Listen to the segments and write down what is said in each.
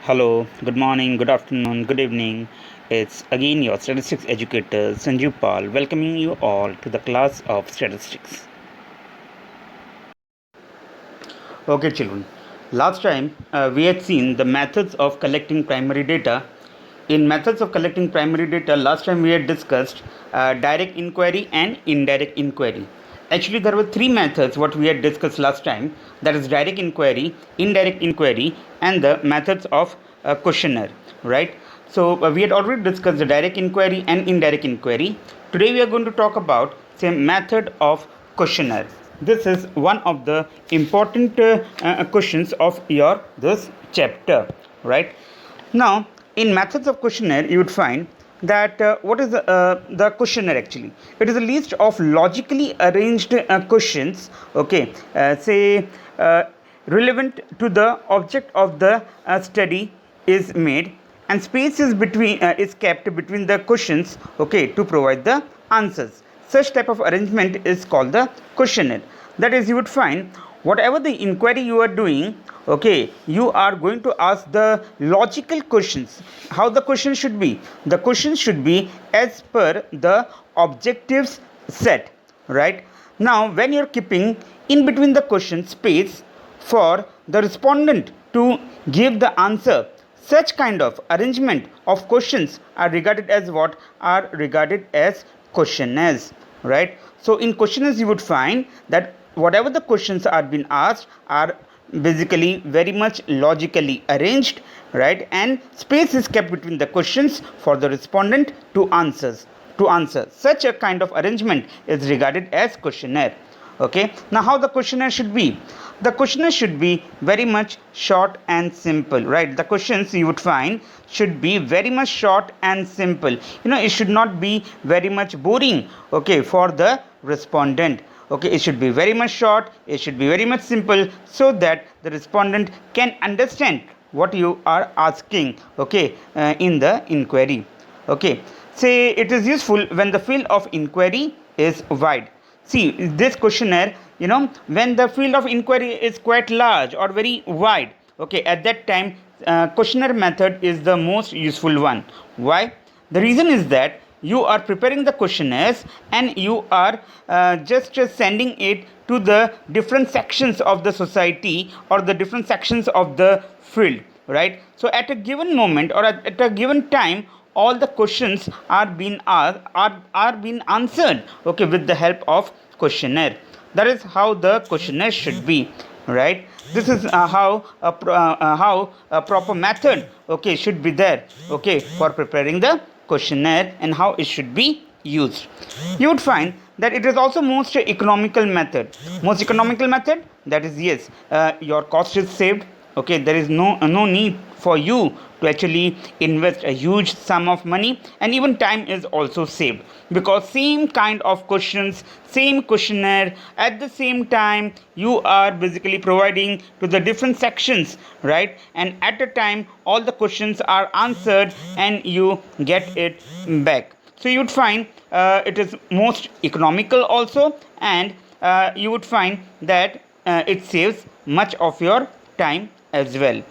Hello, good morning, good afternoon, good evening. It's again your statistics educator Sanju Pal welcoming you all to the class of statistics. Okay, children. Last time we had seen the methods of collecting primary data. In methods of collecting primary data, last time we had discussed direct inquiry and indirect inquiry. Actually, there were three methods what we had discussed last time. That is direct inquiry, indirect inquiry, and the methods of questionnaire. Right. So we had already discussed the direct inquiry and indirect inquiry. Today we are going to talk about same method of questionnaire. This is one of the important questions of your this chapter, right? Now, in methods of questionnaire, you would find that what is the questionnaire actually? It is a list of logically arranged questions, okay, say relevant to the object of the study is made, and space is between is kept between the questions, okay, to provide the answers. Such type of arrangement is called the questionnaire. That is, you would find whatever the inquiry you are doing, okay, you are going to ask the logical questions. How the question should be? The question should be as per the objectives set, right? Now when you're keeping in between the question space for the respondent to give the answer, such kind of arrangement of questions are regarded as what? Are regarded as questionnaires, right? So in questionnaires you would find that whatever the questions are being asked are basically very much logically arranged, right? And space is kept between the questions for the respondent to answer. Such a kind of arrangement is regarded as questionnaire. Okay, now how the questionnaire should be? The questionnaire should be very much short and simple, right? The questions you would find should be very much short and simple. It should not be very much boring, okay, for the respondent. Okay, it should be very much short, it should be very much simple, so that the respondent can understand what you are asking, okay, in the inquiry. Okay, say it is useful when the field of inquiry is wide. See, this questionnaire, when the field of inquiry is quite large or very wide, okay, at that time questionnaire method is the most useful one. Why? The reason is that you are preparing the questionnaires and you are just sending it to the different sections of the society or the different sections of the field, right? So at a given moment or at a given time, all the questions are being asked, are being answered, okay, with the help of questionnaire. That is how the questionnaire should be, right? This is how a proper method, okay, should be there, okay, for preparing the questionnaire and how it should be used. You would find that it is also most economical method. Most economical method, that is, yes, your cost is saved, okay, there is no need for you to actually invest a huge sum of money, and even time is also saved, because same kind of questions, same questionnaire, at the same time you are basically providing to the different sections, right? And at a time all the questions are answered and you get it back. So you would find it is most economical also, and you would find that it saves much of your time as well.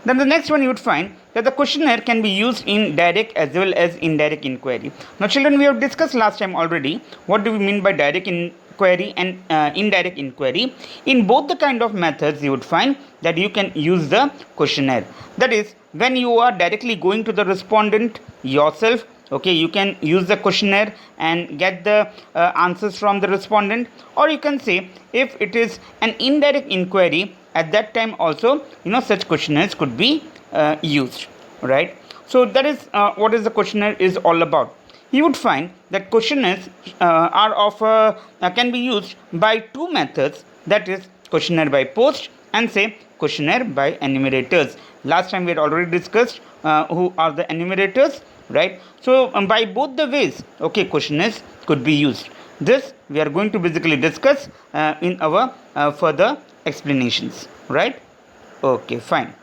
Then the next one, you would find that the questionnaire can be used in direct as well as indirect inquiry. Now children, we have discussed last time already what do we mean by direct inquiry and indirect inquiry. In both the kind of methods you would find that you can use the questionnaire. That is, when you are directly going to the respondent yourself, okay, you can use the questionnaire and get the answers from the respondent. Or you can say, if it is an indirect inquiry, at that time also such questionnaires could be used, right? So that is what is the questionnaire is all about. You would find that questionnaires are of can be used by two methods, that is questionnaire by post and say questionnaire by enumerators. Last time we had already discussed who are the enumerators, right? So by both the ways, okay, questionnaires could be used. This we are going to basically discuss in our further explanations, right? Okay, fine.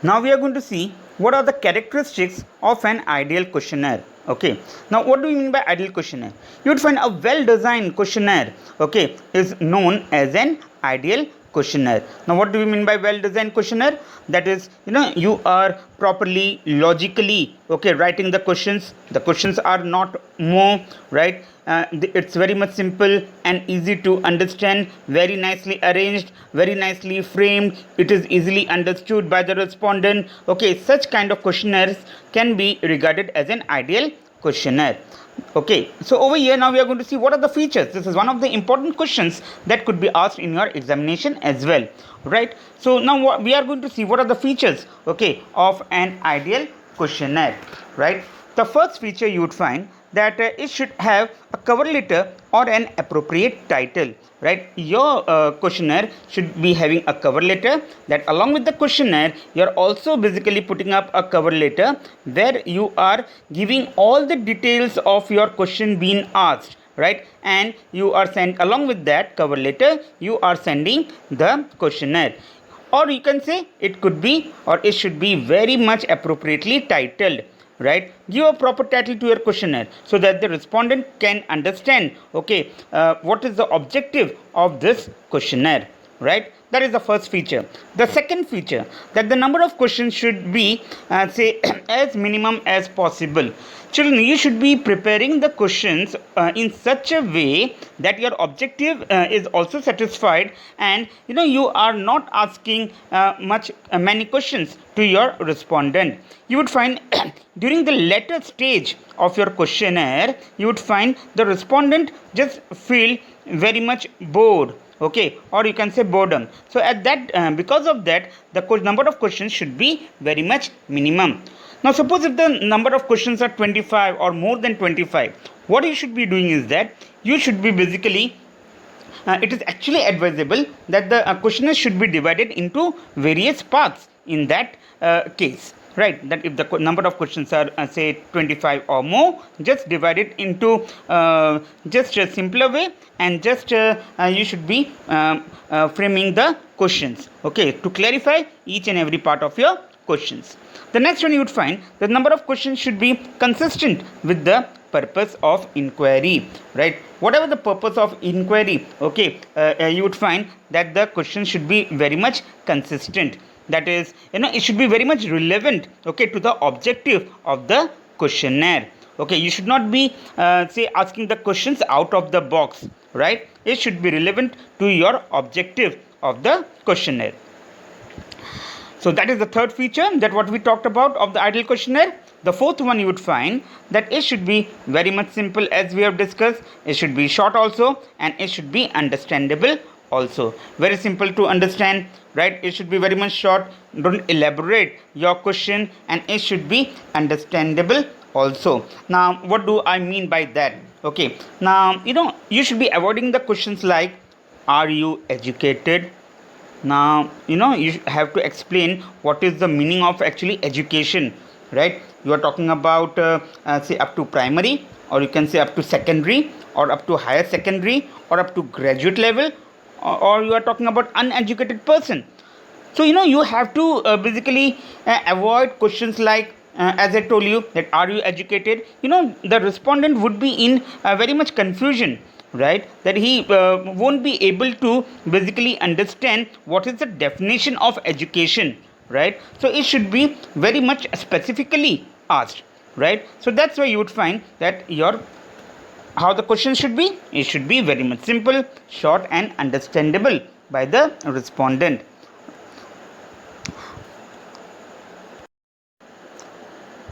Now we are going to see what are the characteristics of an ideal questionnaire. Okay, now what do we mean by ideal questionnaire? You would find a well designed questionnaire, okay, is known as an ideal questionnaire. Now what do we mean by well designed questionnaire? That is, you are properly logically, okay, writing the questions. The questions are not more, right? It's very much simple and easy to understand, very nicely arranged, very nicely framed. It is easily understood by the respondent. Okay, such kind of questionnaires can be regarded as an ideal questionnaire. Okay, so over here now we are going to see what are the features. This is one of the important questions that could be asked in your examination as well, right? So now we are going to see what are the features, okay, of an ideal questionnaire, right? The first feature you would find that it should have a cover letter or an appropriate title, right? Your questionnaire should be having a cover letter. That along with the questionnaire, you are also basically putting up a cover letter where you are giving all the details of your question being asked, right? And you are sent along with that cover letter, you are sending the questionnaire. Or you can say it could be, or it should be very much appropriately titled, right? Give a proper title to your questionnaire so that the respondent can understand, okay, what is the objective of this questionnaire, right? That is the first feature. The second feature, that the number of questions should be say as minimum as possible. Children, you should be preparing the questions in such a way that your objective is also satisfied, and you are not asking many questions to your respondent. You would find during the later stage of your questionnaire, you would find the respondent just feel very much bored, okay, or you can say boredom. So at that because of that, the number of questions should be very much minimum. Now suppose if the number of questions are 25 or more than 25, what you should be doing is that you should be basically it is actually advisable that the questionnaire should be divided into various parts in that case, right? That if the number of questions are say 25 or more, just divide it into just a simpler way, and just you should be framing the questions, okay, to clarify each and every part of your questions. The next one, you would find the number of questions should be consistent with the purpose of inquiry, right? Whatever the purpose of inquiry, okay, you would find that the question should be very much consistent. That is, it should be very much relevant, okay, to the objective of the questionnaire. Okay, you should not be say asking the questions out of the box, right? It should be relevant to your objective of the questionnaire. So that is the third feature that what we talked about of the ideal questionnaire. The fourth one, you would find that it should be very much simple, as we have discussed. It should be short also, and it should be understandable also. Very simple to understand, right? It should be very much short. Don't elaborate your question, and it should be understandable also. Now what do I mean by that? Okay, now you should be avoiding the questions like, are you educated? Now you have to explain what is the meaning of actually education, right? You are talking about say up to primary, or you can say up to secondary, or up to higher secondary, or up to graduate level, or you are talking about uneducated person. So you have to basically avoid questions like as I told you, that are you educated. The respondent would be in very much confusion, right? That he won't be able to basically understand what is the definition of education, right? So it should be very much specifically asked, right? So that's why you would find that your how the question should be, it should be very much simple, short, and understandable by the respondent.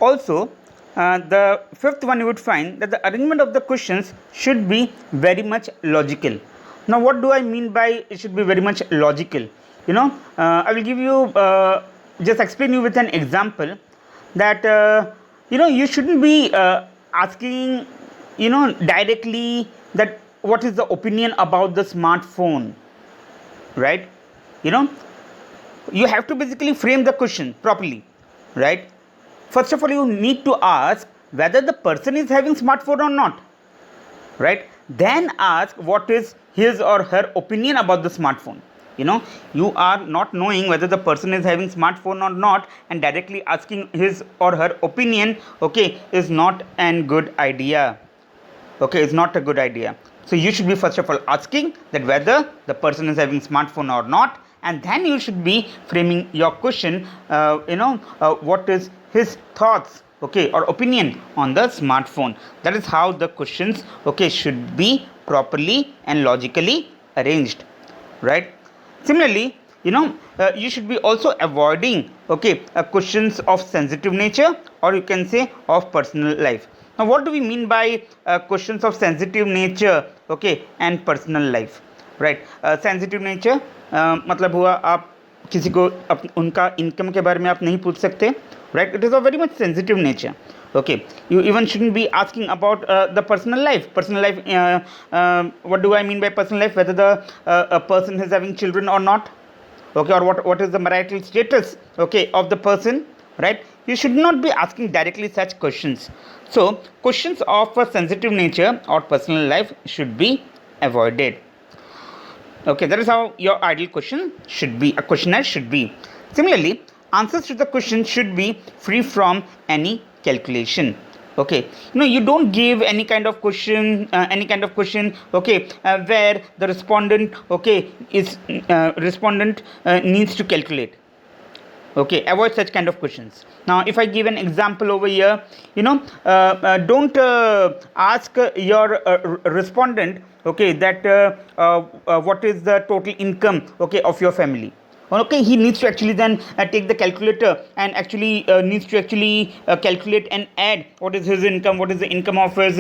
Also, the fifth one, you would find that the arrangement of the questions should be very much logical. Now what do I mean by it should be very much logical? I will give you just explain you with an example that you shouldn't be asking directly that what is the opinion about the smartphone, right? You have to basically frame the question properly, right? First of all, you need to ask whether the person is having smartphone or not, right? Then ask what is his or her opinion about the smartphone. You are not knowing whether the person is having smartphone or not, and directly asking his or her opinion, okay, is not a good idea. Okay, it's not a good idea. So you should be first of all asking that whether the person is having smartphone or not, and then you should be framing your question, what is his thoughts, okay, or opinion on the smartphone. That is how the questions, okay, should be properly and logically arranged, right? Similarly, you should be also avoiding, okay, questions of sensitive nature, or you can say of personal life. Now what do we mean by questions of sensitive nature, okay, and personal life, right? Sensitive nature मतलब हुआ आप किसी को उनका income के बारे में आप नहीं पूछ सकते, right? It is of very much sensitive nature. Okay, you even shouldn't be asking about the personal life. What do I mean by personal life? Whether the a person is having children or not, okay, or what is the marital status, okay, of the person, right? You should not be asking directly such questions. So questions of a sensitive nature or personal life should be avoided. Okay, that is how your ideal question should be, a questionnaire should be. Similarly, answers to the question should be free from any calculation. Okay, you don't give any kind of question, okay, where the respondent, okay, is respondent needs to calculate. Okay, avoid such kind of questions. Now if I give an example over here, don't ask your respondent, okay, that what is the total income, okay, of your family. Okay, he needs to actually then take the calculator and actually needs to actually calculate and add what is his income, what is the income of his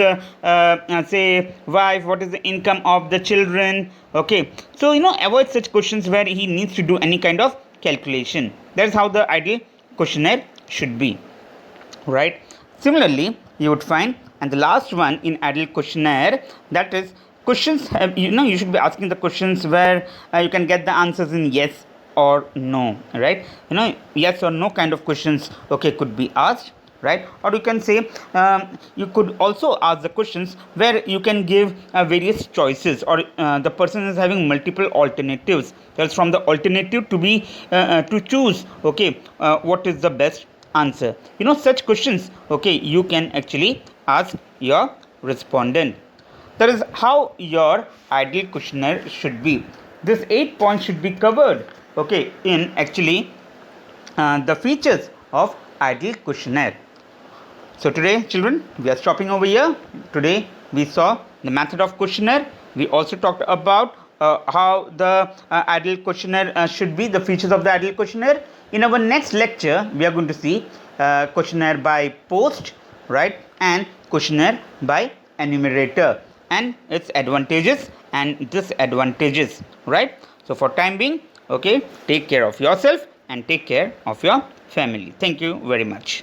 say wife, what is the income of the children. Okay, so avoid such questions where he needs to do any kind of calculation. That is how the ideal questionnaire should be, right? Similarly, you would find, and the last one in ideal questionnaire, that is questions you should be asking the questions where you can get the answers in yes or no, right? Yes or no kind of questions, okay, could be asked, right? Or you can say you could also ask the questions where you can give various choices, or the person is having multiple alternatives. That's from the alternative to be to choose, okay, what is the best answer. Such questions, okay, you can actually ask your respondent. That is how your ideal questionnaire should be. This 8 points should be covered, okay, in actually the features of ideal questionnaire. So today, children, we are stopping over here. Today we saw the method of questionnaire. We also talked about how the ideal questionnaire should be, the features of the ideal questionnaire. In our next lecture, we are going to see questionnaire by post, right, and questionnaire by enumerator, and its advantages and disadvantages, right? So for time being, okay, take care of yourself and take care of your family. Thank you very much.